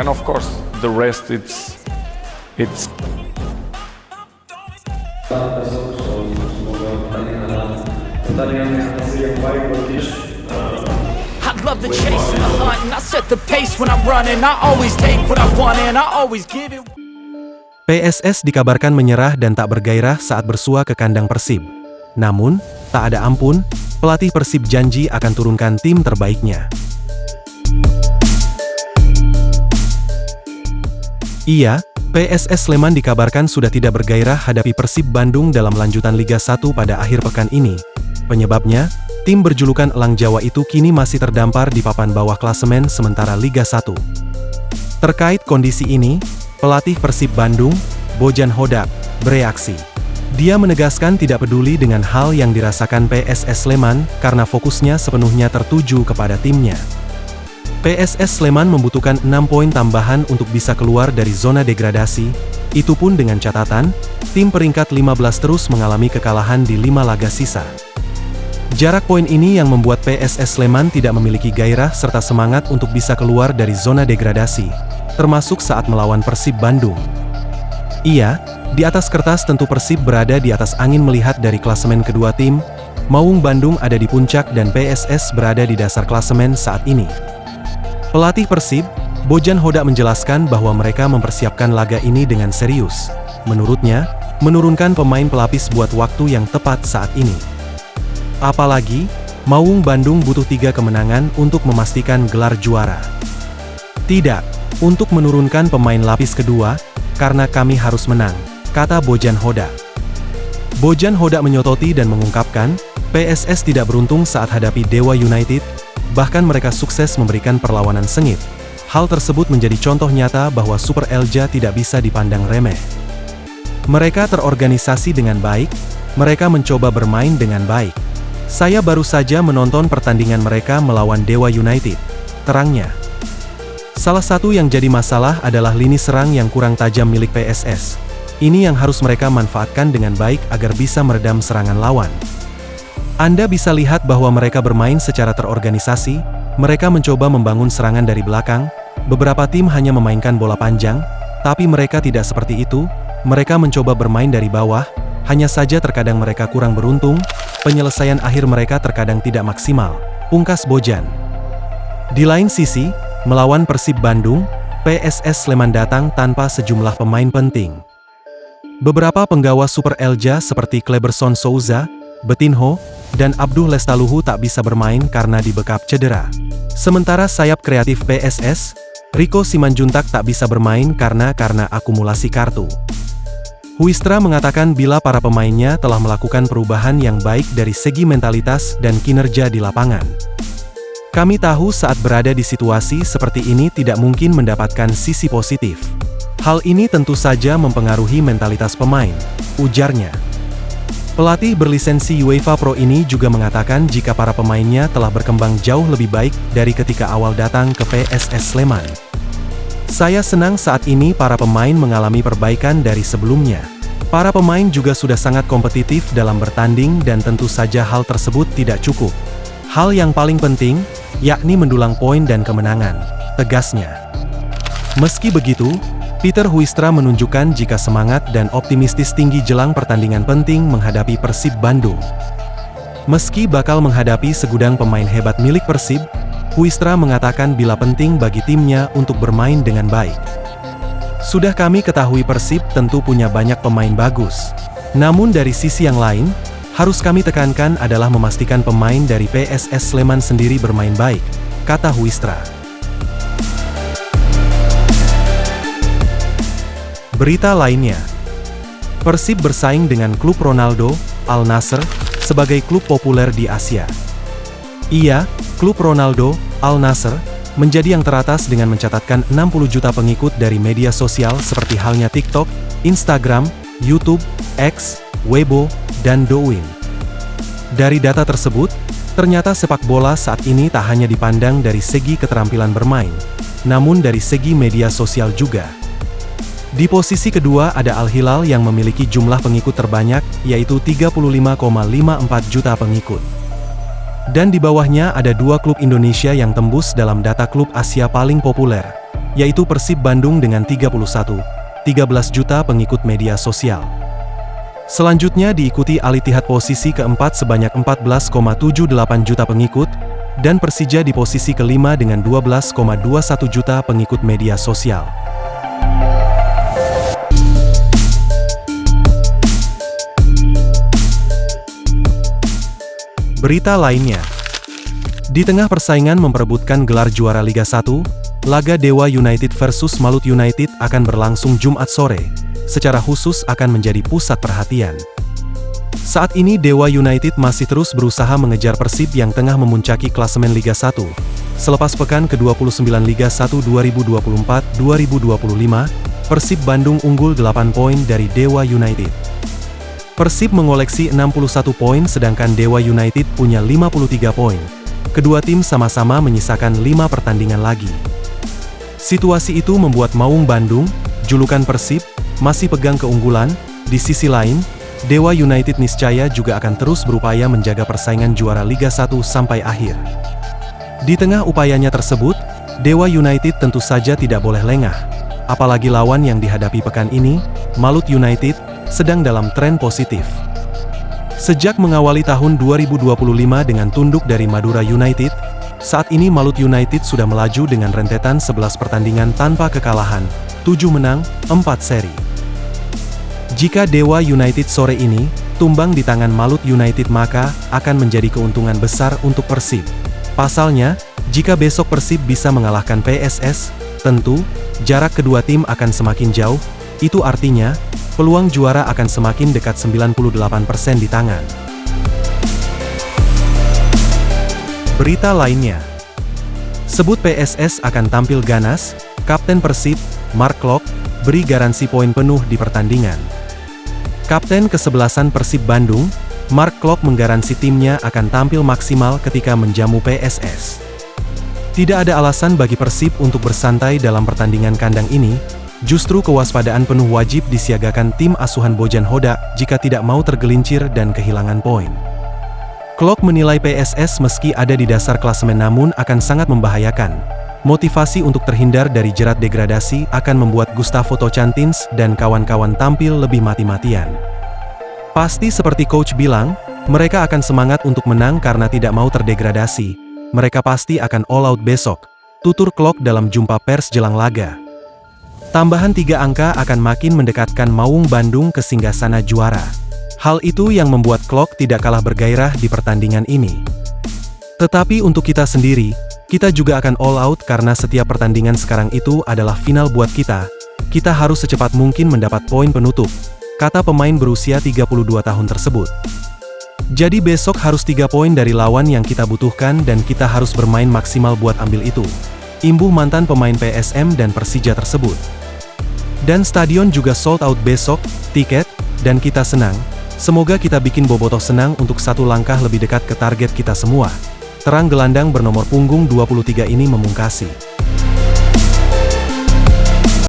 And of course, the rest it's I love the chase and the hunt, and I set the pace when I'm running. I always take what I want and I always give it. PSS dikabarkan menyerah dan tak bergairah saat bersua ke kandang Persib. Namun, tak ada ampun, pelatih Persib janji akan turunkan tim terbaiknya. Iya, PSS Sleman dikabarkan sudah tidak bergairah hadapi Persib Bandung dalam lanjutan Liga 1 pada akhir pekan ini. Penyebabnya, tim berjulukan Elang Jawa itu kini masih terdampar di papan bawah klasemen sementara Liga 1. Terkait kondisi ini, pelatih Persib Bandung, Bojan Hodak, bereaksi. Dia menegaskan tidak peduli dengan hal yang dirasakan PSS Sleman karena fokusnya sepenuhnya tertuju kepada timnya. PSS Sleman membutuhkan 6 poin tambahan untuk bisa keluar dari zona degradasi, itu pun dengan catatan, tim peringkat 15 terus mengalami kekalahan di 5 laga sisa. Jarak poin ini yang membuat PSS Sleman tidak memiliki gairah serta semangat untuk bisa keluar dari zona degradasi, termasuk saat melawan Persib Bandung. Iya, di atas kertas tentu Persib berada di atas angin melihat dari klasemen kedua tim, Maung Bandung ada di puncak dan PSS berada di dasar klasemen saat ini. Pelatih Persib, Bojan Hodak menjelaskan bahwa mereka mempersiapkan laga ini dengan serius. Menurutnya, menurunkan pemain pelapis buat waktu yang tepat saat ini. Apalagi, Maung Bandung butuh 3 kemenangan untuk memastikan gelar juara. Tidak, untuk menurunkan pemain lapis kedua, karena kami harus menang, kata Bojan Hodak. Bojan Hodak menyototi dan mengungkapkan, PSS tidak beruntung saat hadapi Dewa United, bahkan mereka sukses memberikan perlawanan sengit. Hal tersebut menjadi contoh nyata bahwa Super Elja tidak bisa dipandang remeh. Mereka terorganisasi dengan baik, mereka mencoba bermain dengan baik. Saya baru saja menonton pertandingan mereka melawan Dewa United, terangnya. Salah satu yang jadi masalah adalah lini serang yang kurang tajam milik PSS. Ini yang harus mereka manfaatkan dengan baik agar bisa meredam serangan lawan. Anda bisa lihat bahwa mereka bermain secara terorganisasi, mereka mencoba membangun serangan dari belakang, beberapa tim hanya memainkan bola panjang, tapi mereka tidak seperti itu, mereka mencoba bermain dari bawah, hanya saja terkadang mereka kurang beruntung, penyelesaian akhir mereka terkadang tidak maksimal, pungkas Bojan. Di lain sisi, melawan Persib Bandung, PSS Sleman datang tanpa sejumlah pemain penting. Beberapa penggawa Super Elja seperti Kleberson Souza, Betinho, dan Abduh Lestaluhu tak bisa bermain karena dibekap cedera. Sementara sayap kreatif PSS, Rico Simanjuntak tak bisa bermain karena akumulasi kartu. Huistra mengatakan bila para pemainnya telah melakukan perubahan yang baik dari segi mentalitas dan kinerja di lapangan. Kami tahu saat berada di situasi seperti ini tidak mungkin mendapatkan sisi positif. Hal ini tentu saja mempengaruhi mentalitas pemain, ujarnya. Pelatih berlisensi UEFA Pro ini juga mengatakan jika para pemainnya telah berkembang jauh lebih baik dari ketika awal datang ke PSS Sleman. Saya senang saat ini para pemain mengalami perbaikan dari sebelumnya. Para pemain juga sudah sangat kompetitif dalam bertanding dan tentu saja hal tersebut tidak cukup. Hal yang paling penting, yakni mendulang poin dan kemenangan, tegasnya. Meski begitu, Peter Huistra menunjukkan jika semangat dan optimistis tinggi jelang pertandingan penting menghadapi Persib Bandung. Meski bakal menghadapi segudang pemain hebat milik Persib, Huistra mengatakan bila penting bagi timnya untuk bermain dengan baik. Sudah kami ketahui Persib tentu punya banyak pemain bagus. Namun dari sisi yang lain, harus kami tekankan adalah memastikan pemain dari PSS Sleman sendiri bermain baik, kata Huistra. Berita lainnya, Persib bersaing dengan klub Ronaldo, Al Nassr, sebagai klub populer di Asia. Iya, klub Ronaldo, Al Nassr, menjadi yang teratas dengan mencatatkan 60 juta pengikut dari media sosial seperti halnya TikTok, Instagram, YouTube, X, Weibo, dan Douyin. Dari data tersebut, ternyata sepak bola saat ini tak hanya dipandang dari segi keterampilan bermain, namun dari segi media sosial juga. Di posisi kedua ada Al Hilal yang memiliki jumlah pengikut terbanyak, yaitu 35,54 juta pengikut. Dan di bawahnya ada 2 klub Indonesia yang tembus dalam data klub Asia paling populer, yaitu Persib Bandung dengan 13 juta pengikut media sosial. Selanjutnya diikuti Al Ittihad posisi keempat sebanyak 14,78 juta pengikut, dan Persija di posisi kelima dengan 12,21 juta pengikut media sosial. Berita lainnya. Di tengah persaingan memperebutkan gelar juara Liga 1, laga Dewa United versus Malut United akan berlangsung Jumat sore, secara khusus akan menjadi pusat perhatian. Saat ini Dewa United masih terus berusaha mengejar Persib yang tengah memuncaki klasemen Liga 1. Selepas pekan ke-29 Liga 1 2024-2025, Persib Bandung unggul 8 poin dari Dewa United. Persib mengoleksi 61 poin sedangkan Dewa United punya 53 poin. Kedua tim sama-sama menyisakan 5 pertandingan lagi. Situasi itu membuat Maung Bandung, julukan Persib, masih pegang keunggulan. Di sisi lain, Dewa United niscaya juga akan terus berupaya menjaga persaingan juara Liga 1 sampai akhir. Di tengah upayanya tersebut, Dewa United tentu saja tidak boleh lengah. Apalagi lawan yang dihadapi pekan ini, Malut United, sedang dalam tren positif. Sejak mengawali tahun 2025 dengan tunduk dari Madura United, saat ini Malut United sudah melaju dengan rentetan 11 pertandingan tanpa kekalahan, 7 menang, 4 seri. Jika Dewa United sore ini tumbang di tangan Malut United maka akan menjadi keuntungan besar untuk Persib. Pasalnya, jika besok Persib bisa mengalahkan PSS, tentu jarak kedua tim akan semakin jauh. Itu artinya, peluang juara akan semakin dekat 98% di tangan. Berita lainnya. Sebut PSS akan tampil ganas, Kapten Persib, Mark Klok, beri garansi poin penuh di pertandingan. Kapten kesebelasan Persib Bandung, Mark Klok menggaransi timnya akan tampil maksimal ketika menjamu PSS. Tidak ada alasan bagi Persib untuk bersantai dalam pertandingan kandang ini. Justru kewaspadaan penuh wajib disiagakan tim asuhan Bojan Hodak jika tidak mau tergelincir dan kehilangan poin. Klok menilai PSS meski ada di dasar klasemen namun akan sangat membahayakan. Motivasi untuk terhindar dari jerat degradasi akan membuat Gustavo Tocantins dan kawan-kawan tampil lebih mati-matian. Pasti seperti coach bilang, mereka akan semangat untuk menang karena tidak mau terdegradasi. Mereka pasti akan all out besok, tutur Klok dalam jumpa pers jelang laga. Tambahan 3 angka akan makin mendekatkan Maung Bandung ke singgasana juara. Hal itu yang membuat Klok tidak kalah bergairah di pertandingan ini. Tetapi untuk kita sendiri, kita juga akan all out karena setiap pertandingan sekarang itu adalah final buat kita. Kita harus secepat mungkin mendapat poin penutup, kata pemain berusia 32 tahun tersebut. Jadi besok harus 3 poin dari lawan yang kita butuhkan dan kita harus bermain maksimal buat ambil itu. Imbuh mantan pemain PSM dan Persija tersebut. Dan stadion juga sold out besok, tiket, dan kita senang. Semoga kita bikin Bobotoh senang untuk satu langkah lebih dekat ke target kita semua. Terang gelandang bernomor punggung 23 ini memungkasi.